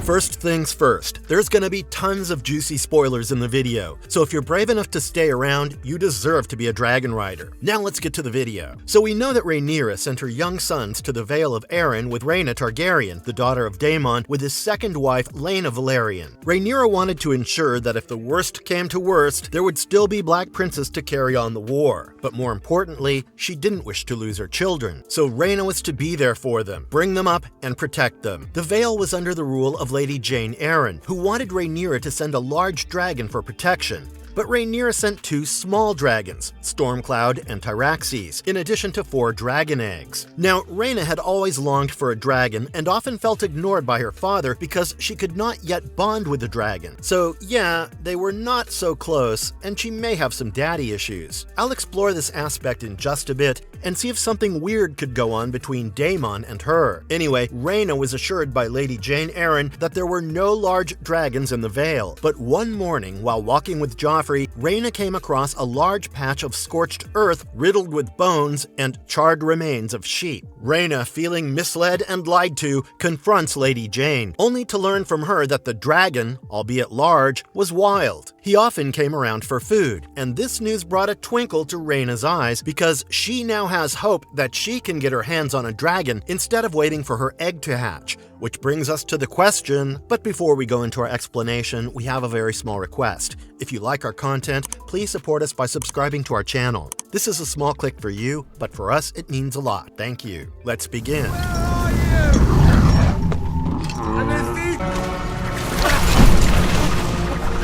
First things first, there's gonna be tons of juicy spoilers in the video, so if you're brave enough to stay around, you deserve to be a dragon rider. Now let's get to the video. So we know that Rhaenyra sent her young sons to the Vale of Arryn with Rhaena Targaryen, the daughter of Daemon, with his second wife, Laena Velaryon. Rhaenyra wanted to ensure that if the worst came to worst, there would still be Black Princes to carry on the war. But more importantly, she didn't wish to lose her children, so Rhaena was to be there for them, bring them up, and protect them. The Vale was under the rule of Lady Jane Arryn, who wanted Rhaenyra to send a large dragon for protection. But Rhaenyra sent 2 small dragons, Stormcloud and Tyraxes, in addition to 4 dragon eggs. Now, Rhaena had always longed for a dragon and often felt ignored by her father because she could not yet bond with the dragon. So yeah, they were not so close, and she may have some daddy issues. I'll explore this aspect in just a bit and see if something weird could go on between Daemon and her. Anyway, Rhaena was assured by Lady Jane Arryn that there were no large dragons in the Vale. But one morning, while walking with Joffrey, Rhaena came across a large patch of scorched earth riddled with bones and charred remains of sheep. Rhaena, feeling misled and lied to, confronts Lady Jane, only to learn from her that the dragon, albeit large, was wild. He often came around for food, and this news brought a twinkle to Rhaena's eyes because she now has hope that she can get her hands on a dragon instead of waiting for her egg to hatch. Which brings us to the question, but before we go into our explanation, we have a very small request. If you like our content, please support us by subscribing to our channel. This is a small click for you, but for us, it means a lot. Thank you. Let's begin.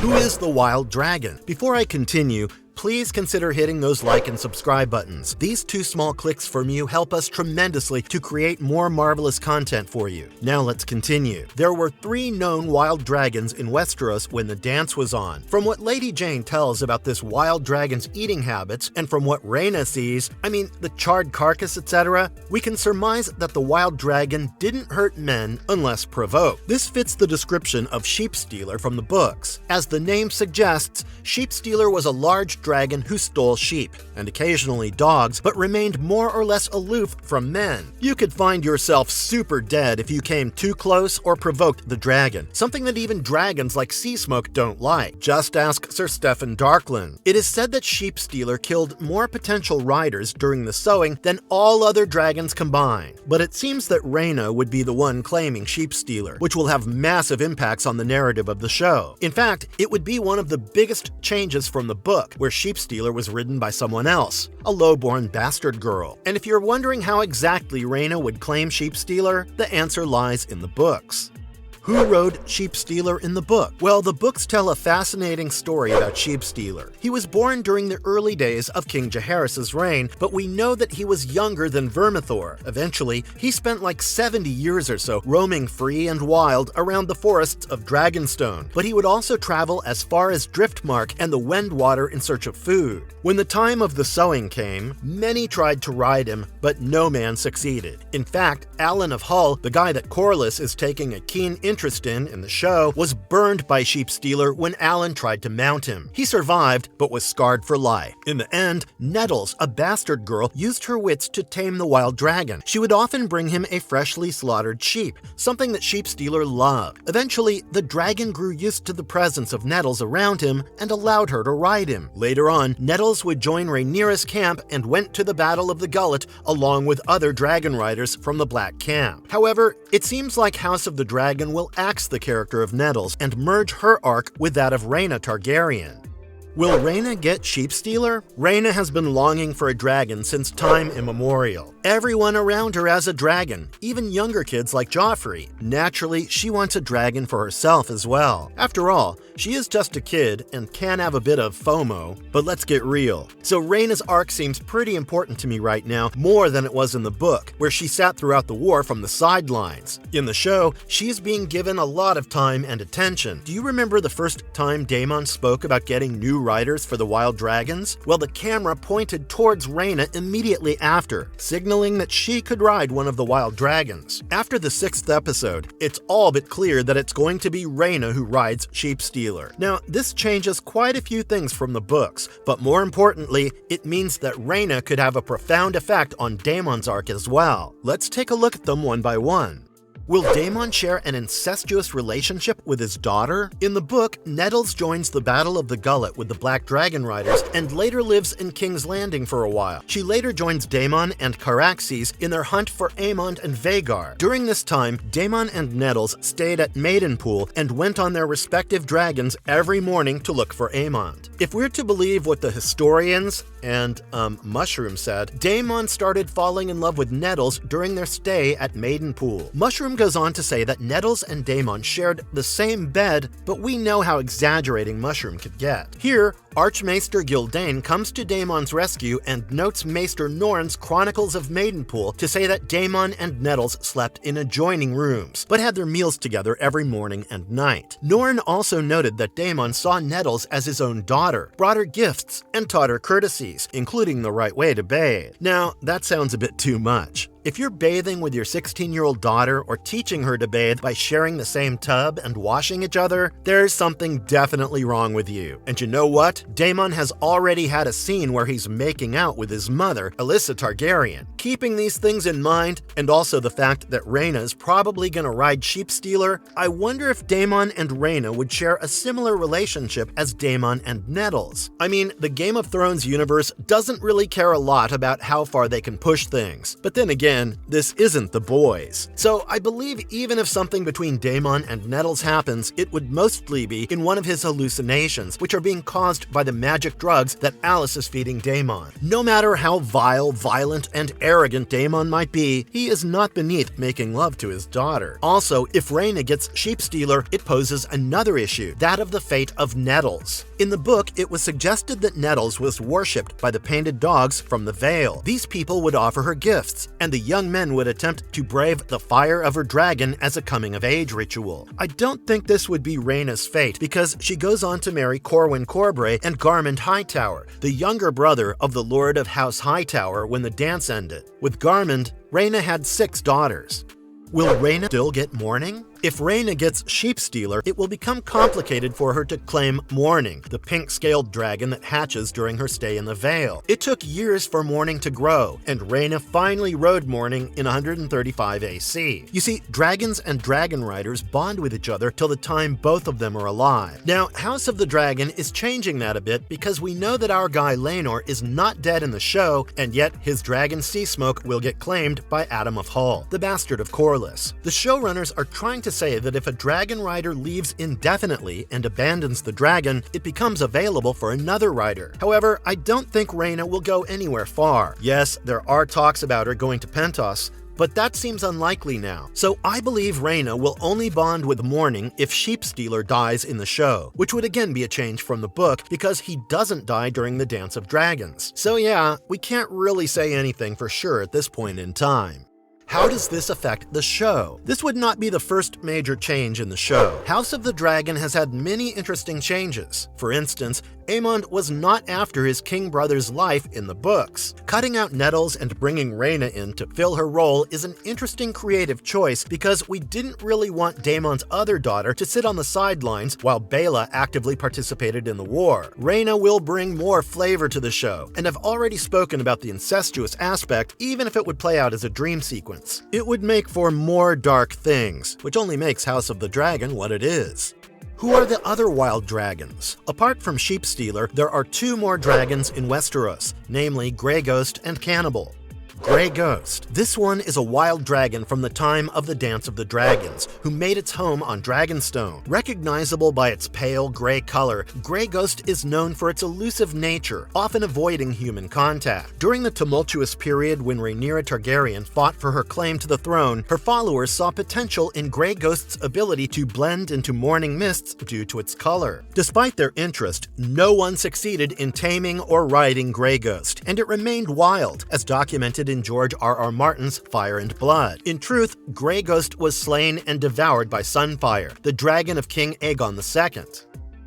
Who is the Wild Dragon? Before I continue, please consider hitting those like and subscribe buttons. These 2 small clicks from you help us tremendously to create more marvelous content for you. Now let's continue. There were 3 known wild dragons in Westeros when the dance was on. From what Lady Jane tells about this wild dragon's eating habits, and from what Rhaena sees, the charred carcass, etc., we can surmise that the wild dragon didn't hurt men unless provoked. This fits the description of Sheepstealer from the books. As the name suggests, Sheepstealer was a large dragon who stole sheep, and occasionally dogs, but remained more or less aloof from men. You could find yourself super dead if you came too close or provoked the dragon, something that even dragons like Seasmoke don't like. Just ask Sir Steffan Darklyn. It is said that Sheepstealer killed more potential riders during the sowing than all other dragons combined, but it seems that Rhaena would be the one claiming Sheepstealer, which will have massive impacts on the narrative of the show. In fact, it would be one of the biggest changes from the book, where Sheepstealer was ridden by someone else, a low-born bastard girl. And if you're wondering how exactly Rhaena would claim Sheepstealer, the answer lies in the books. Who rode Sheepstealer in the book? Well, the books tell a fascinating story about Sheepstealer. He was born during the early days of King Jaehaerys' reign, but we know that he was younger than Vermithor. Eventually, he spent like 70 years or so roaming free and wild around the forests of Dragonstone, but he would also travel as far as Driftmark and the Wendwater in search of food. When the time of the sowing came, many tried to ride him, but no man succeeded. In fact, Alan of Hull, the guy that Corlys is taking a keen interest in the show, was burned by Sheepstealer when Alan tried to mount him. He survived, but was scarred for life. In the end, Nettles, a bastard girl, used her wits to tame the wild dragon. She would often bring him a freshly slaughtered sheep, something that Sheepstealer loved. Eventually, the dragon grew used to the presence of Nettles around him and allowed her to ride him. Later on, Nettles would join Rhaenyra's camp and went to the Battle of the Gullet along with other dragon riders from the Black Camp. However, it seems like House of the Dragon will axe the character of Nettles and merge her arc with that of Rhaena Targaryen. Will Rhaena get Sheepstealer? Rhaena has been longing for a dragon since time immemorial. Everyone around her has a dragon, even younger kids like Joffrey. Naturally, she wants a dragon for herself as well. After all, she is just a kid and can have a bit of FOMO, but let's get real. So Rhaena's arc seems pretty important to me right now, more than it was in the book, where she sat throughout the war from the sidelines. In the show, she is being given a lot of time and attention. Do you remember the first time Daemon spoke about getting new riders for the wild dragons? Well, the camera pointed towards Rhaena immediately after, signaling that she could ride one of the wild dragons. After the 6th episode, it's all but clear that it's going to be Rhaena who rides Sheepstealer. Now, this changes quite a few things from the books, but more importantly, it means that Rhaena could have a profound effect on Daemon's arc as well. Let's take a look at them one by one. Will Daemon share an incestuous relationship with his daughter? In the book, Nettles joins the Battle of the Gullet with the Black Dragonriders and later lives in King's Landing for a while. She later joins Daemon and Caraxes in their hunt for Aemond and Vhagar. During this time, Daemon and Nettles stayed at Maidenpool and went on their respective dragons every morning to look for Aemond. If we're to believe what the historians and Mushroom said, Daemon started falling in love with Nettles during their stay at Maidenpool. Mushroom goes on to say that Nettles and Daemon shared the same bed, but we know how exaggerating Mushroom could get. Here, Archmaester Gyldain comes to Daemon's rescue and notes Maester Norn's Chronicles of Maidenpool to say that Daemon and Nettles slept in adjoining rooms, but had their meals together every morning and night. Norn also noted that Daemon saw Nettles as his own daughter, brought her gifts, and taught her courtesies, including the right way to bathe. Now, that sounds a bit too much. If you're bathing with your 16-year-old daughter or teaching her to bathe by sharing the same tub and washing each other, there's something definitely wrong with you. And you know what? Daemon has already had a scene where he's making out with his mother, Alyssa Targaryen. Keeping these things in mind, and also the fact that Rhaena is probably gonna ride Sheepstealer, I wonder if Daemon and Rhaena would share a similar relationship as Daemon and Nettles. I mean, the Game of Thrones universe doesn't really care a lot about how far they can push things. But then again, this isn't The Boys. So I believe even if something between Daemon and Nettles happens, it would mostly be in one of his hallucinations, which are being caused by the magic drugs that Alice is feeding Daemon. No matter how vile, violent, and arrogant Daemon might be, he is not beneath making love to his daughter. Also, if Rhaena gets Sheepstealer, it poses another issue, that of the fate of Nettles. In the book, it was suggested that Nettles was worshipped by the painted dogs from the Vale. These people would offer her gifts, and the young men would attempt to brave the fire of her dragon as a coming-of-age ritual. I don't think this would be Rhaena's fate, because she goes on to marry Corwyn Corbray and Garmund Hightower, the younger brother of the Lord of House Hightower when the dance ended. With Garmund, Rhaena had 6 daughters. Will Rhaena still get mourning? If Rhaena gets Sheepstealer, it will become complicated for her to claim Mourning, the pink-scaled dragon that hatches during her stay in the Vale. It took years for Mourning to grow, and Rhaena finally rode Mourning in 135 AC. You see, dragons and dragonriders bond with each other till the time both of them are alive. Now, House of the Dragon is changing that a bit because we know that our guy Laenor is not dead in the show, and yet his dragon Seasmoke will get claimed by Adam of Hull, the bastard of Corlys. The showrunners are trying to say that if a dragon rider leaves indefinitely and abandons the dragon, it becomes available for another rider. However, I don't think Rhaena will go anywhere far. Yes, there are talks about her going to Pentos, but that seems unlikely now. So I believe Rhaena will only bond with Mourning if Sheepstealer dies in the show, which would again be a change from the book because he doesn't die during the Dance of Dragons. So yeah, we can't really say anything for sure at this point in time. How does this affect the show? This would not be the first major change in the show. House of the Dragon has had many interesting changes. For instance, Aemond was not after his king brother's life in the books. Cutting out Nettles and bringing Rhaena in to fill her role is an interesting creative choice because we didn't really want Daemon's other daughter to sit on the sidelines while Baela actively participated in the war. Rhaena will bring more flavor to the show, and I've already spoken about the incestuous aspect, even if it would play out as a dream sequence. It would make for more dark things, which only makes House of the Dragon what it is. Who are the other wild dragons? Apart from Sheepstealer, there are 2 more dragons in Westeros, namely Grey Ghost and Cannibal. Grey Ghost. This one is a wild dragon from the time of the Dance of the Dragons, who made its home on Dragonstone. Recognizable by its pale gray color, Grey Ghost is known for its elusive nature, often avoiding human contact. During the tumultuous period when Rhaenyra Targaryen fought for her claim to the throne, her followers saw potential in Grey Ghost's ability to blend into morning mists due to its color. Despite their interest, no one succeeded in taming or riding Grey Ghost, and it remained wild, as documented in George R.R. Martin's Fire and Blood. In truth, Grey Ghost was slain and devoured by Sunfire, the dragon of King Aegon II.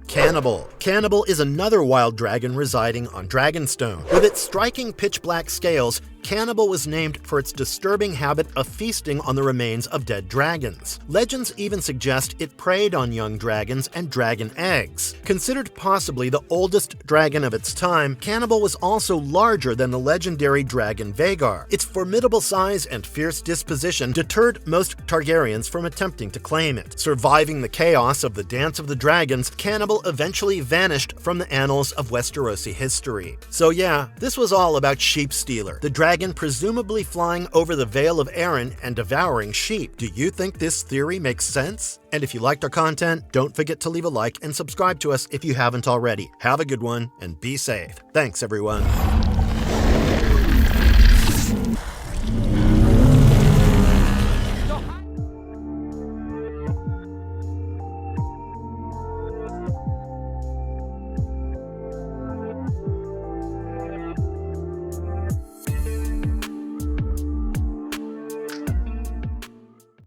Cannibal. Cannibal is another wild dragon residing on Dragonstone. With its striking pitch-black scales, cannibal was named for its disturbing habit of feasting on the remains of dead dragons. Legends even suggest it preyed on young dragons and dragon eggs. Considered possibly the oldest dragon of its time, Cannibal was also larger than the legendary dragon Vhagar. Its formidable size and fierce disposition deterred most Targaryens from attempting to claim it. Surviving the chaos of the Dance of the Dragons, Cannibal eventually vanished from the annals of Westerosi history. So yeah, this was all about Sheepstealer, the dragon presumably flying over the Vale of Arryn and devouring sheep. Do you think this theory makes sense? And if you liked our content, don't forget to leave a like and subscribe to us if you haven't already. Have a good one and be safe. Thanks, everyone.